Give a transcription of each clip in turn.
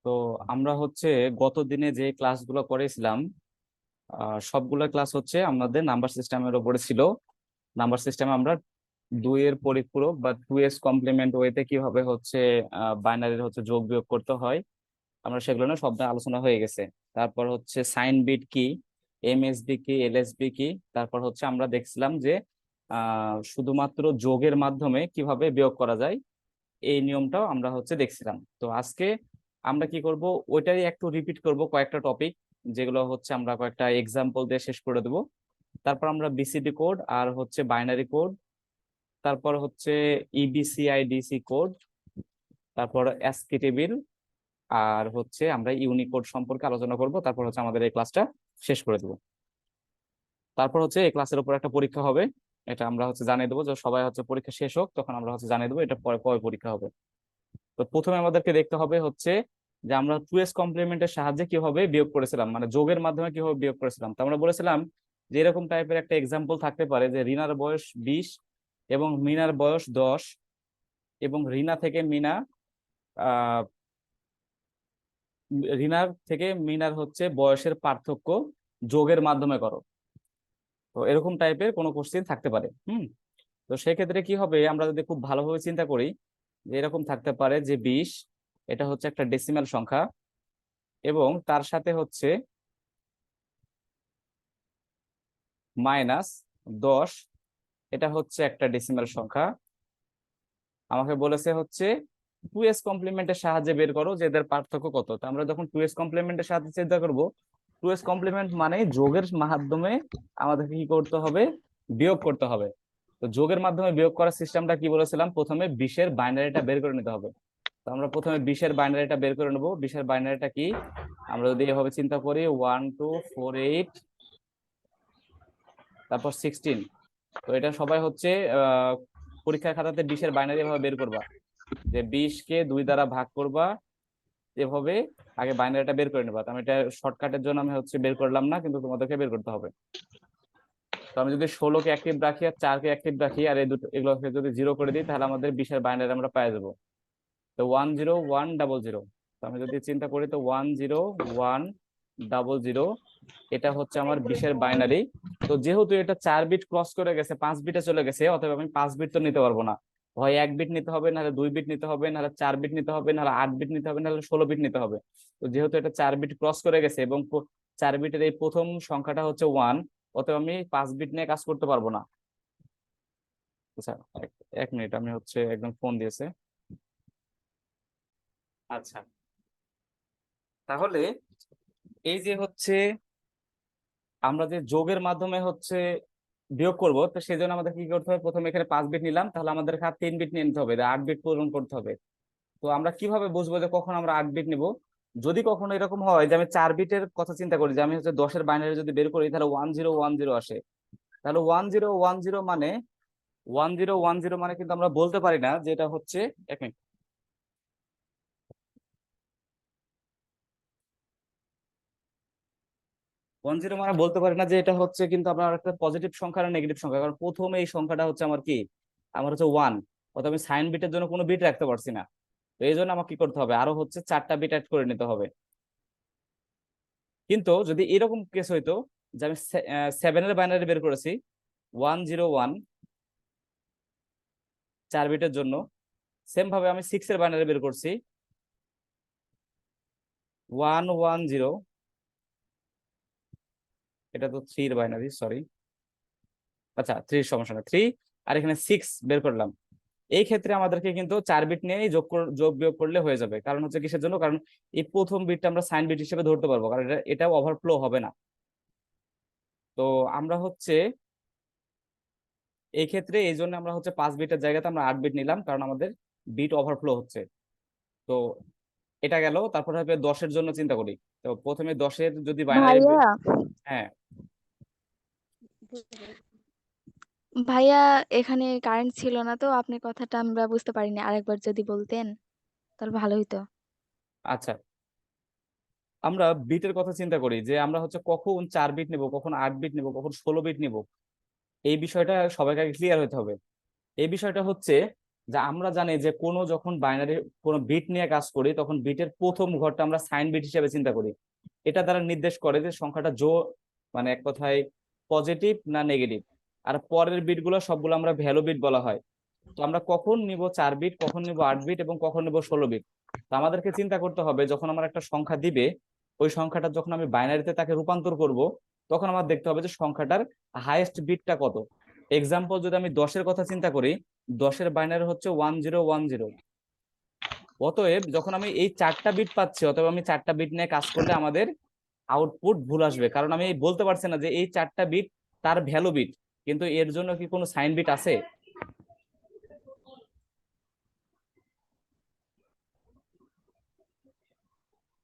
তো আমরা হচ্ছে গত দিনে যে ক্লাসগুলো করেছিলাম সবগুলো ক্লাস হচ্ছে আমাদের নাম্বার সিস্টেমের উপরে ছিল। নাম্বার সিস্টেমে আমরা 2 এর পরিপূরক বা 2s কমপ্লিমেন্ট ওয়েতে কিভাবে হচ্ছে বাইনারির হচ্ছে যোগ বিয়োগ করতে হয়, আমরা সেগুলো নিয়ে সব নিয়ে আলোচনা হয়ে গেছে। তারপর হচ্ছে সাইন বিট কি, এমএসবি কি, এলএসবি কি, তারপর হচ্ছে আমরা দেখছিলাম যে শুধুমাত্র যোগের মাধ্যমে কিভাবে বিয়োগ করা যায়, এই নিয়মটাও আমরা হচ্ছে দেখছিলাম। তো আজকে আমরা কি করব, ওইটাই একটু রিপিট করব কয়েকটা টপিক, যেগুলো হচ্ছে আমরা কয়েকটা এক্সাম্পল দিয়ে শেষ করে দেব। তারপর আমরা বিসিডি কোড আর হচ্ছে বাইনারি কোড, তারপর হচ্ছে ইবিসিআইডিসি কোড, তারপর অ্যাসকি টেবিল, আর হচ্ছে আমরা ইউনিকোড সম্পর্কে আলোচনা করব। তারপর হচ্ছে আমাদের এই ক্লাসটা শেষ করে দেব। তারপর হচ্ছে এই ক্লাসের উপর একটা পরীক্ষা হবে, এটা আমরা হচ্ছে জানিয়ে দেবো। যে সবাই হচ্ছে পরীক্ষা শেষ হোক তখন আমরা হচ্ছে জানিয়ে দেবো এটা পরে কবে পরীক্ষা হবে। তো প্রথমে আমাদেরকে দেখতে হবে হচ্ছে যে আমরা 2s কমপ্লিমেন্টের সাহায্যে কিভাবে বিয়োগ করেছিলাম, মানে যোগের মাধ্যমে কিভাবে বিয়োগ করেছিলাম। তো আমরা বলেছিলাম যে এরকম টাইপের একটা এক্সাম্পল থাকতে পারে যে রিনার বয়স 20 এবং মিনার বয়স 10, এবং আহ রিনার থেকে মিনার হচ্ছে বয়সের পার্থক্য যোগের মাধ্যমে করো। তো এরকম টাইপের কোনো কোশ্চেন থাকতে পারে। তো সেক্ষেত্রে কি হবে, আমরা যদি খুব ভালোভাবে চিন্তা করি যে এরকম থাকতে পারে যে 20 এটা হচ্ছে একটা ডেসিমাল সংখ্যা, এবং তার সাথে হচ্ছে -10 এটা হচ্ছে একটা ডেসিমাল সংখ্যা। আমাকে বলেছে হচ্ছে 2s কমপ্লিমেন্টের সাহায্যে বের করো যে এদের পার্থক্য কত। তো আমরা যখন 2s কমপ্লিমেন্টের সাহায্যে চিন্তা করব, 2s কমপ্লিমেন্ট মানে যোগের মাধ্যমে আমাদেরকে কি করতে হবে, বিয়োগ করতে হবে। তো যোগের মাধ্যমে বিয়োগ করার সিস্টেমটা কি বলেছিলাম, প্রথমে 20-এর বাইনারিটা বের করে নিতে হবে। তো আমরা প্রথমে 20-এর বাইনারিটা বের করে নেবো। 20-এর বাইনারিটা কি, আমরা যদি এভাবে চিন্তা করি 1248 তারপর 16। তো এটা সবাই হচ্ছে পরীক্ষার খাতাতে 20-এর বাইনারি এভাবে বের করবা, যে 20-কে 2 দ্বারা ভাগ করবা, এভাবে আগে বাইনারিটা বের করে নেবা। তো আমি এটা শর্টকাটের জন্য আমি হচ্ছে বের করলাম না, কিন্তু তোমাদেরকে বের করতে হবে। তো আমি যদি 16-কে অ্যাক্টিভ রাখি আর 4-কে অ্যাক্টিভ রাখি আর এই দুটো এগুলোকে যদি 0 করে দিই, তাহলে আমাদের 20-এর বাইনারি আমরা পেয়ে যাবো। তো 101000। তো আমি যদি চিন্তা করি, তো 101000 এটা হচ্ছে আমার 20-এর বাইনারি। তো যেহেতু এটা 4 বিট ক্রস করে গেছে, 5 বিটে চলে গেছে, অতএব আমি 5 বিট তো নিতে পারবো না। হয় 1 বিট নিতে হবে, নাহলে 2 বিট নিতে হবে, নাহলে 4 বিট নিতে হবে, নাহলে 8 বিট নিতে হবে, নাহলে 16 বিট নিতে হবে। তো যেহেতু এটা 4 বিট ক্রস করে গেছে এবং 4 বিটের এই প্রথম সংখ্যাটা হচ্ছে 1, অতএব আমি 5 বিট নিয়ে কাজ করতে পারবো না। আচ্ছা, এক মিনিট, আমি হচ্ছে একদম ফোন দিয়েছে। আচ্ছা, তাহলে এই যে হচ্ছে আমরা যে যোগের মাধ্যমে হচ্ছে বিয়োগ করব, তো সেই জন্য আমাদের কি করতে হবে, প্রথমে এখানে 5 বিট নিলাম, তাহলে আমাদের হাত 3 বিট নিয়ে নিতে হবে, 8 বিট পূরণ করতে হবে। তো আমরা কিভাবে বুঝবো যে কখন আমরা 8 বিট নিব? যদি কখনো এরকম হয় যে আমি 4 বিটের কথা চিন্তা করি, যে আমি হচ্ছে 10-এর বাইনারি যদি বের করি, তাহলে 1010 আসে। তাহলে 1010 মানে 1010 মানে কিন্তু আমরা বলতে পারি না যে এটা হচ্ছে, এক মিনিট, 10 মানে বলতে পারি না যে এটা হচ্ছে কিন্তু আপনার একটা পজিটিভ সংখ্যা না নেগেটিভ সংখ্যা, কারণ প্রথমে এই সংখ্যাটা হচ্ছে আমার কি, আমার হচ্ছে 1। অর্থাৎ আমি সাইন বিটের জন্য কোনো বিট রাখতে পারছি না। তো এই জন্য আমাকে কি করতে হবে, আরো হচ্ছে 4টা বিট অ্যাড করে নিতে হবে। কিন্তু যদি এরকম কেস হইতো যে আমি 7-এর বাইনারি বের করেছি 101 4 বিটের জন্য, সেম ভাবে আমি 6-এর বাইনারি বের করছি 110, এটা তো 3-এর বাইনারি, সরি। আচ্ছা, 3 সমস্যা না, 3 আর এখানে 6 বের করলাম। এই ক্ষেত্রে আমাদেরকে কিন্তু 4 বিট নিয়েই যোগ বিয়োগ করলে হয়ে যাবে। কারণ হচ্ছে কিসের জন্য, কারণ এই প্রথম বিটটা আমরা সাইন বিট হিসেবে ধরতে পারবো, কারণ এটাও ওভারফ্লো হবে না। তো আমরা হচ্ছে এই ক্ষেত্রে এই জন্য আমরা হচ্ছে 5 বিটের জায়গাতে আমরা 8 বিট নিলাম, কারণ আমাদের বিট ওভারফ্লো হচ্ছে। তো এটা গেল। তারপর হবে 10-এর জন্য চিন্তা করি। তো প্রথমে 10-এর যদি বাইনারি, ভাইয়া হ্যাঁ ভাইয়া এখানে কারেন্ট ছিল না, তো আপনার কথাটা আমরা বুঝতে পারিনি, আরেকবার যদি বলতেন তাহলে ভালো হইতো। আচ্ছা, আমরা বিটের কথা চিন্তা করি যে আমরা হচ্ছে কখন 4 বিট নিব, কখন 8 বিট নিব, কখন 16 বিট নিব। এই বিষয়টা সবাইকে ক্লিয়ার হতে হবে। এই বিষয়টা হচ্ছে যা আমরা জানি যে কোনো যখন বাইনারি কোনো বিট নিয়ে কাজ করি তখন বিটের প্রথম ঘরটা আমরা সাইন বিট হিসেবে চিন্তা করি। এটা দ্বারা নির্দেশ করে যে সংখ্যাটা মানে এক কথায় পজিটিভ না নেগেটিভ। আর পরের বিট গুলো সবগুলো আমরা ভ্যালু বিট বলা হয়। তো আমরা কখন নিব 4 বিট, কখন নিব 8 বিট এবং কখন নিব 16 বিট। তো আমাদেরকে চিন্তা করতে হবে যখন আমার একটা সংখ্যা দিবে, ওই সংখ্যাটা যখন আমি বাইনারিতে তাকে রূপান্তর করব, তখন আমার দেখতে হবে যে সংখ্যাটার হাইয়েস্ট বিটটা কত। এক্সাম্পল যদি আমি 10-এর কথা চিন্তা করি, 10-এর বাইনারি হচ্ছে 1010। অতএব যখন আমি এই 4টা বিট পাচ্ছি, অতএব আমি 4টা বিট নিয়ে কাজ করলে আমাদের আউটপুট ভুল আসবে, কারণ আমি বলতে পারছি না যে এই 4টা বিট তার ভ্যালু বিট, কিন্তু এর জন্য কি কোনো সাইন বিট আছে?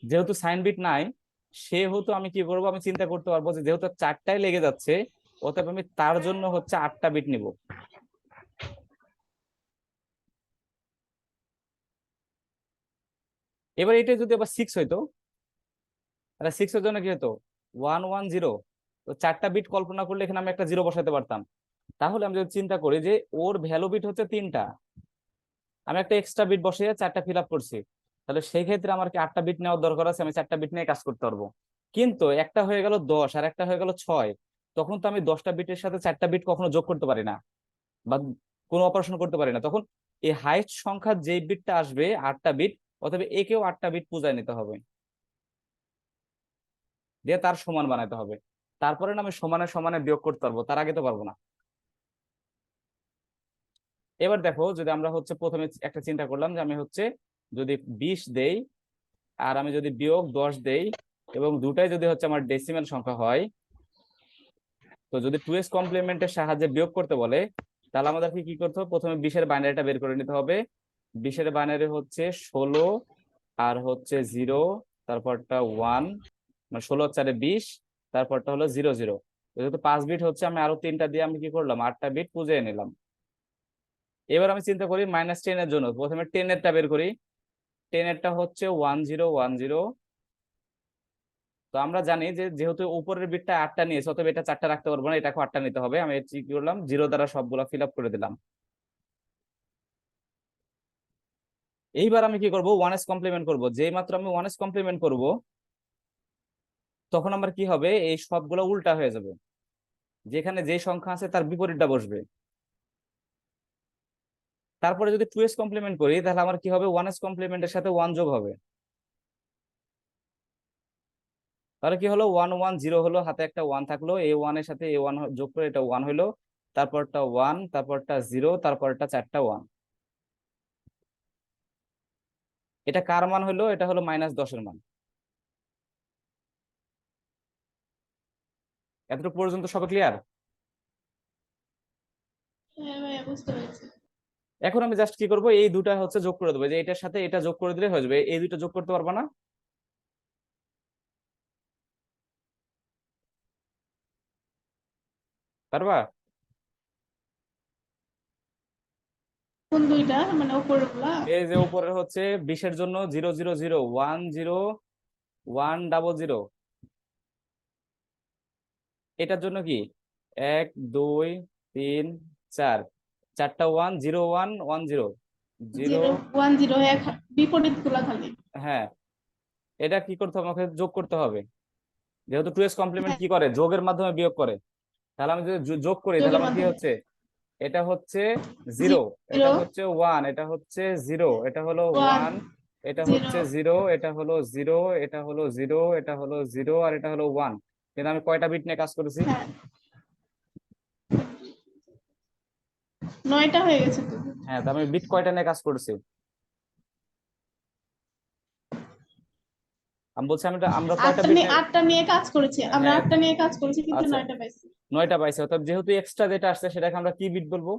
যেহেতু সাইন বিট নাই, সেহেতু আমি কি করব, আমি চিন্তা করতে পারবো যে যেহেতু 4টাই লেগে যাচ্ছে, অতএব আমি তার জন্য হচ্ছে 8টা বিট নিব। এবার এটা যদি আবার 6 হইতো, তাহলে 6-এর জন্য কি হতো? 110। তো 4টা বিট কল্পনা করলে এখানে আমি একটা জিরো বসাতে পারতাম। তাহলে আমি যদি চিন্তা করি যে ওর ভ্যালু বিট হচ্ছে 3টা, আমি একটা এক্সট্রা বিট বসিয়ে 4টা ফিল আপ করছি, তাহলে সেই ক্ষেত্রে আমার কি 8টা বিট নেওয়ার দরকার আছে? আমি 4টা বিট নিয়ে কাজ করতে পারবো। কিন্তু একটা হয়ে গেল 10 আর একটা হয়ে গেল 6, তখন তো আমি 10টা বিটের সাথে 4টা বিট কখনো যোগ করতে পারি না বা কোনো অপারেশন করতে পারি না। তখন এই হাইস্ট সংখ্যার যে বিটটা আসবে 8টা বিট, অথবা একেও 8টা বিট পূজায় নিতে হবে, দিয়ে তার সমান বানাতে হবে। তারপরে না আমি সমানে সমানে বিয়োগ করতে পারবো, তার আগে তো পারবো না। এবার দেখো, যদি আমরা হচ্ছে প্রথমে একটা চিন্তা করলাম যে আমি হচ্ছে যদি 20 দেই আর আমি যদি বিয়োগ 10 দেই, এবং দুটাই যদি হচ্ছে আমার ডেসিমেল সংখ্যা হয়, তো যদি 2's কমপ্লিমেন্টের সাহায্যে বিয়োগ করতে বলে, তাহলে আমাদেরকে কি করতে হবে? প্রথমে 20-এর বাইনারিটা বের করে নিতে হবে। 20-এর বাইনারি হচ্ছে 16 আর হচ্ছে 0, তারপরটা 1, মানে 16 × 4 = 20, তারপরটা হলো 00। যেহেতু 5 বিট হচ্ছে, আমি আরো 3টা দিয়ে আমি কি করলাম, 8টা বিট পুজিয়ে নিলাম। এবার আমি চিন্তা করি -10-এর জন্য, প্রথমে 10-এরটা বের করি। 10-এরটা হচ্ছে 1010। তো আমরা জানি যে যেহেতু উপরের বিটটা 8টা নিয়েছে, অতএব এটা 4টা রাখতে পারবো না, এটাকে 8টা নিতে হবে। আমি কি করলাম, 0 দ্বারা সবগুলা ফিল আপ করে দিলাম। এইবার আমি কি করব, 1's কমপ্লিমেন্ট করব। যেই মাত্র আমি 1's কমপ্লিমেন্ট করব, তখন আমার কি হবে, এই সবগুলো উল্টা হয়ে যাবে, যেখানে যে সংখ্যা আছে তার বিপরীতটা বসবে। তারপরে যদি 2's কমপ্লিমেন্ট করি, তাহলে আমার কি হবে, 1's কমপ্লিমেন্টের সাথে 1 যোগ হবে। তাহলে কি হলো, 110 হলো, হাতে একটা 1 থাকলো, এই 1-এর সাথে এই 1 যোগ করে এটা 1 হলো, তারপরটা 1, তারপরটা 0, তারপরটা 4টা 1। এটা কার মান হলো? এটা হলো -10-এর মান। এতটুকু পর্যন্ত সব ক্লিয়ার? হ্যাঁ ভাইয়া বুঝতে পেরেছি। এখন আমি জাস্ট কি করব, এই দুটা হচ্ছে যোগ করে দেবো, যে এটার সাথে এটা যোগ করে দিলে হয়ে যাবে। এই দুটো যোগ করতে পারবা না? পারবা? কোন দুইটা মানে উপরের গুলা? এই যে উপরের হচ্ছে 20-এর জন্য 000, 101010, এটার জন্য কি 1 2 3 4, 4টা 1, 0110, 0। 010 এক বিপরীত গুলা খালি। হ্যাঁ, এটা কি করতে হবে, আমাকে যোগ করতে হবে। যেহেতু 2's কমপ্লিমেন্ট হ্যাঁ, কি করে, যোগের মাধ্যমে বিয়োগ করে, তাহলে আমি যদি যোগ করি, তাহলে যোগের আমার কি মাধ্যমে। হচ্ছে, এটা হচ্ছে 0, এটা 0 হচ্ছে 1, এটা হচ্ছে 0, এটা হলো 1 1, এটা 0 হচ্ছে 0, এটা হলো 0, এটা হলো 0, এটা হলো 0, আর এটা হলো 1। কিন্তু আমি কয়টা বিট নিয়ে কাজ করেছি? হ্যাঁ 9টা হয়ে গেছে তো। হ্যাঁ, তো আমি বিট কয়টা নিয়ে কাজ করেছি? আমি বলছি আমরা কয়টা 8টা বিট নিয়ে নিয়ে। 8টা নিয়ে কাজ করেছি, আমরা হ্যাঁ, 8টা নিয়ে কাজ করেছি কিন্তু আচ্ছা, 9টা পাইছি। 9টা পাইছে, অর্থাৎ যেহেতু এক্সট্রা যেটা আসছে সেটাকে আমরা কি বিট বলবো?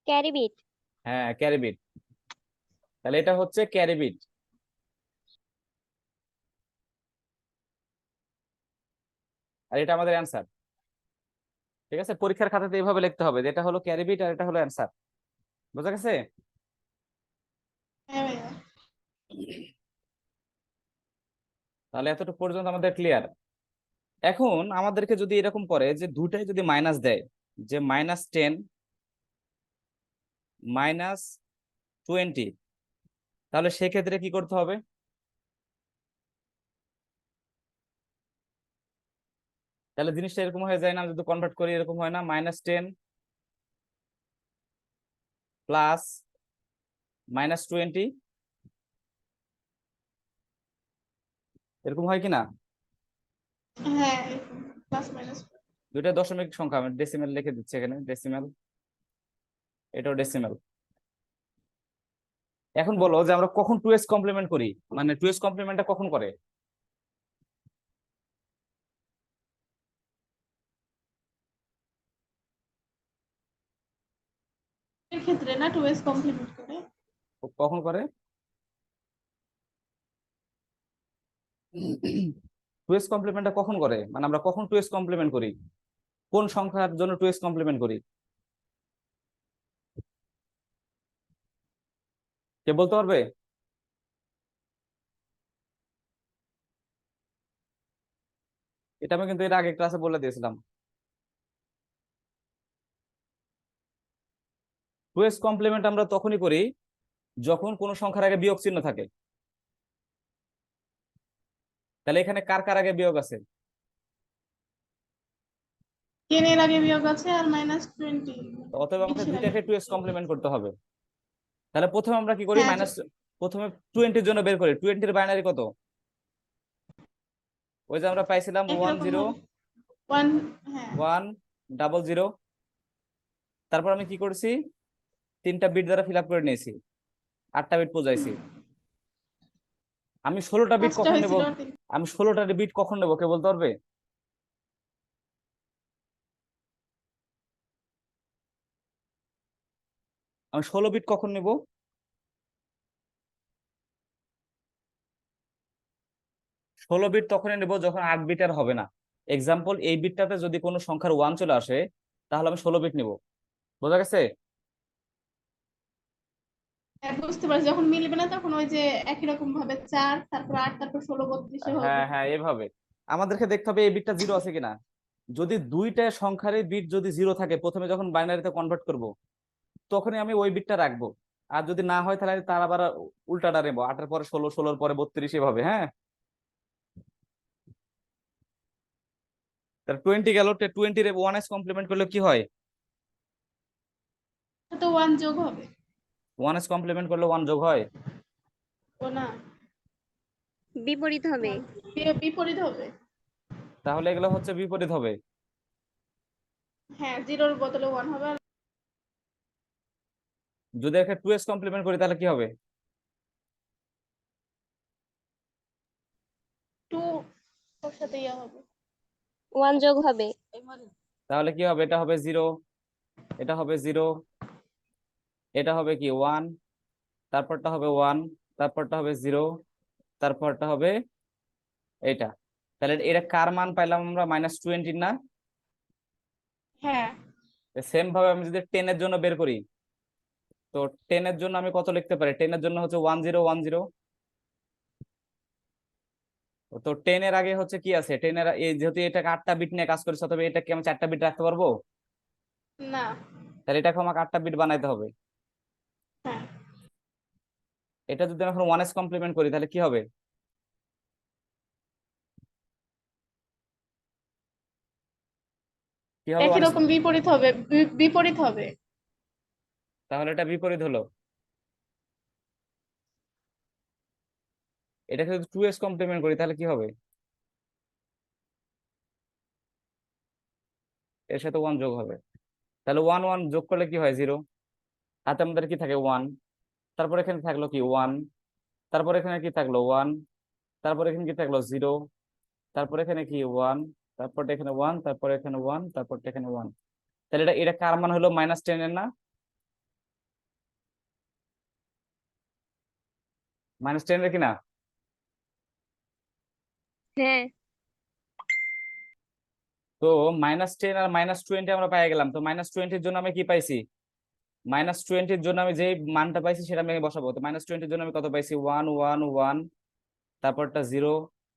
Carry bit. হ্যাঁ, ক্যারি বিট। তাহলে এটা হচ্ছে ক্যারি বিট, আর এটা আমাদের অ্যান্সার। ঠিক আছে, পরীক্ষার খাতাতে এইভাবে লিখতে হবে, যে এটা হলো ক্যারি বিট আর এটা হলো অ্যান্সার। বোঝা গেছে? হ্যাঁ ভাইয়া। তাহলে এতটুকু পর্যন্ত আমাদের ক্লিয়ার। এখন আমাদেরকে যদি এরকম করে যে দুটাই যদি মাইনাস দেয়, যে -10 -20, তাহলে সেক্ষেত্রে কি করতে হবে? তাহলে জিনিসটা এরকম হয়ে যায় না, যদি কনভার্ট করি এরকম হয় না, -10 প্লাস -20, এরকম হয় কিনা? হ্যাঁ, প্লাস মাইনাস। দুইটা দশমিক সংখ্যা, আমি ডেসিমেল লিখে দিচ্ছি এখানে, ডেসিমেল, এটাও ডেসিমেল। এখন বলো যে আমরা কখন 2s কমপ্লিমেন্ট করি, মানে 2s কমপ্লিমেন্টটা কখন করে? এর ক্ষেত্রে না 2s কমপ্লিমেন্ট করে। কখন করে? 2s কমপ্লিমেন্টটা কখন করে, মানে আমরা কখন 2s কমপ্লিমেন্ট করি, কোন সংখ্যার জন্য 2s কমপ্লিমেন্ট করি, কে বলতে পারবে? এটা আমি কিন্তু এর আগে ক্লাসে বলে দিয়েছিলাম। 2s কমপ্লিমেন্ট আমরা তখনই করি যখন কোনো সংখ্যার আগে বিয়োগ চিহ্ন থাকে। তাহলে এখানে কার কার আগে বিয়োগ আছে? 10 এর আগে বিয়োগ আছে আর -20 অতএব আমাকে 20 এর আগে। দুইটাকে 2s কমপ্লিমেন্ট করতে হবে। তাহলে প্রথমে আমরা কি করি, হ্যাঁ, প্রথমে 20 এর জন্য বের করি। 20 এর বাইনারি কত? ওই যে আমরা পাইছিলাম একই রকম ভাবে 1, হ্যাঁ 101010। তারপর আমি কি করছি, 3টা বিট দ্বারা ফিল আপ করে নিয়েছি, 8টা বিট পৌঁছাইছি। আমি 16টা বিট 5টা কখন নেব? হয়েছিল। আমি 16টা বিট কখন নেব, কে বলতে পারবে? আমি 16 বিট কখন নেব? 16 বিট তখনই নেব যখন 8 বিট আর হবে না। এক্সাম্পল, এই বিটটাতে যদি কোনো সংখ্যার 1 চলে আসে, তাহলে আমি 16 বিট নেব। বোঝা গেছে? হ্যাঁ, বুঝতে পারছি, যখন মিলবে না তখন ওই যে একই রকম ভাবে 4, তারপর 8, তারপর 16 32 হবে। হ্যাঁ হ্যাঁ, এভাবে আমাদেরকে দেখতে হবে এই বিটটা জিরো আছে কিনা। যদি দুইটা সংখ্যার বিট যদি জিরো থাকে, প্রথমে যখন বাইনারিতে কনভার্ট করব, তখনই আমি ওই বিটটা রাখবো। আর যদি না হয় তাহলে তার আবার উল্টাটা নেবো, 8-এর পরে 16, 16-র পরে 32, এভাবে। হ্যাঁ, তাহলে 20 গেল, 20 রে 1s কমপ্লিমেন্ট করলে কি হয়? তো 1 যোগ হবে। 1s কমপ্লিমেন্ট করলে 1 যোগ হয়? ও না, বিপরীত হবে। বিপরীত হবে। তাহলে এগুলো হচ্ছে বিপরীত হবে। হ্যাঁ, 0-র বদলে 1 হবে। আর যদি একটা 2s কমপ্লিমেন্ট করি তাহলে কি হবে? 2 ওর সাথে ইয়া হবে। 1 যোগ হবে। তাহলে কি হবে? এটা হবে 0, এটা হবে 0, এটা হবে কি 1, তারপরটা হবে 1, তারপরটা হবে 0, তারপরটা হবে এটা। তাহলে এটা কার মান পাইলাম আমরা? -20 না? হ্যাঁ, সেম ভাবে আমি যদি 10 এর জন্য বের করি, তো 10 এর জন্য আমি কত লিখতে পারি? 10 এর জন্য হচ্ছে 1010। তো 10 এর আগে হচ্ছে কি আছে? 10 এর এই যেহেতু এটাকে 8টা বিট নিয়ে কাজ করেছে, তবে এটাকে আমি 4টা বিট রাখতে পারবো? না, তাহলে এটাকে আমাকে 8টা বিট বানাইতে হবে। হ্যাঁ, এটা যদি আমি এখন 1s কমপ্লিমেন্ট করি তাহলে কি হবে? কি হবে একই 1s? রকম বিপরীত হবে, বিপরীত হবে। তাহলে এটা বিপরীত হলো। এটাকে যদি 2s কমপ্লিমেন্ট করি তাহলে কি হবে? এর সাথে 1 যোগ হবে। তাহলে 1 1 যোগ করলে কি হয়? 0। হাতে আমাদের কি থাকে? 1। তারপর এখানে থাকলো কি 1, তারপর এখানে কি থাকলো 1, তারপর এখানে কি থাকলো 0, তারপর এখানে কি 1, তারপর এখানে 1, তারপর এখানে 1, তারপর এখানে 1। তাহলে এটা এটা কার মান হলো? -10 এর না? -10 এর কিনা? হ্যাঁ, তো -10 আর -20 আমরা পেয়ে গেলাম। তো -20-র জন্য আমি কি পাইছি? -20-র জন্য আমি যে মানটা পাইছি সেটা আমি বসাবো। তো -20-র জন্য আমি কত পাইছি? 1 1 1, তারপরটা 0,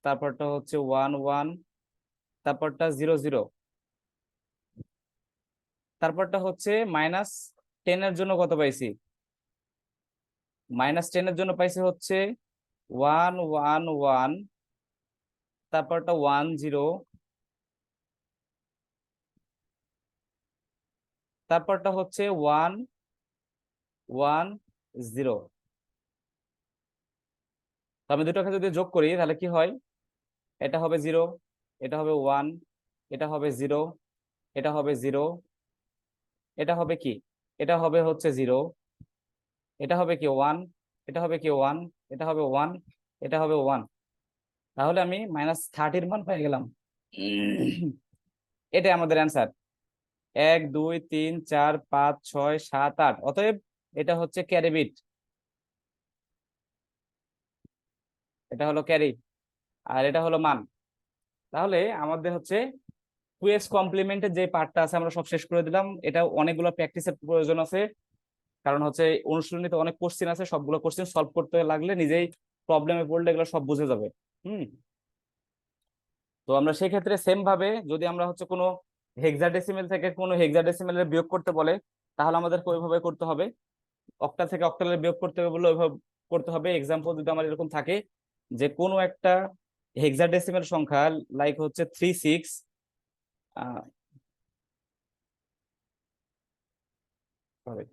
তারপরটা হচ্ছে 1 1, তারপরটা 0 0, তারপরটা হচ্ছে -10 এর জন্য কত পাইছি? -10 এর জন্য পাইছি হচ্ছে 1 1 1, তারপরটা 1 0, তারপরটা হচ্ছে 1 1 0। তো আমি দুটোকে যদি যোগ করি তাহলে কি হয়? এটা হবে 0, এটা হবে 1, এটা হবে 0, এটা হবে 0, এটা হবে কি? এটা হবে হচ্ছে 0, এটা হবে কি 1, এটা হবে কি 1, এটা হবে 1, এটা হবে 1। তাহলে আমি -30 মান পেয়ে গেলাম। এটাই আমাদের অ্যান্সার। 1 2 3 4 5 6 7 8, অতএব এটা হচ্ছে ক্যারি বিট, এটা হলো ক্যারি, আর এটা হলো মান। তাহলে আমাদের হচ্ছে 2s কমপ্লিমেন্টের যে পার্টটা আছে আমরা সব শেষ করে দিলাম। এটা অনেকগুলো প্র্যাকটিসের প্রয়োজন আছে, কারণ হচ্ছে অনুশীলনীতে অনেক কোশ্চেন আছে, সবগুলো কোশ্চেন সলভ করতে লাগলে নিজেই প্রবলেমে পড়লে এগুলো সব বুঝে যাবে। হুম। তো আমরা সেই ক্ষেত্রে সেম ভাবে যদি আমরা হচ্ছে কোনো হেক্সাডেসিমেল থেকে কোনো হেক্সাডেসিমেলের বিয়োগ করতে বলে, তাহলে আমাদেরকে ওইভাবে করতে হবে। অক্টাল থেকে অক্টালের বিয়োগ করতে হবে বলে ওইভাবে করতে হবে। এক্সাম্পল যদি আমার এরকম থাকে যে কোনো একটা হেক্সাডেসিমেল সংখ্যা, লাইক হচ্ছে 36, sorry,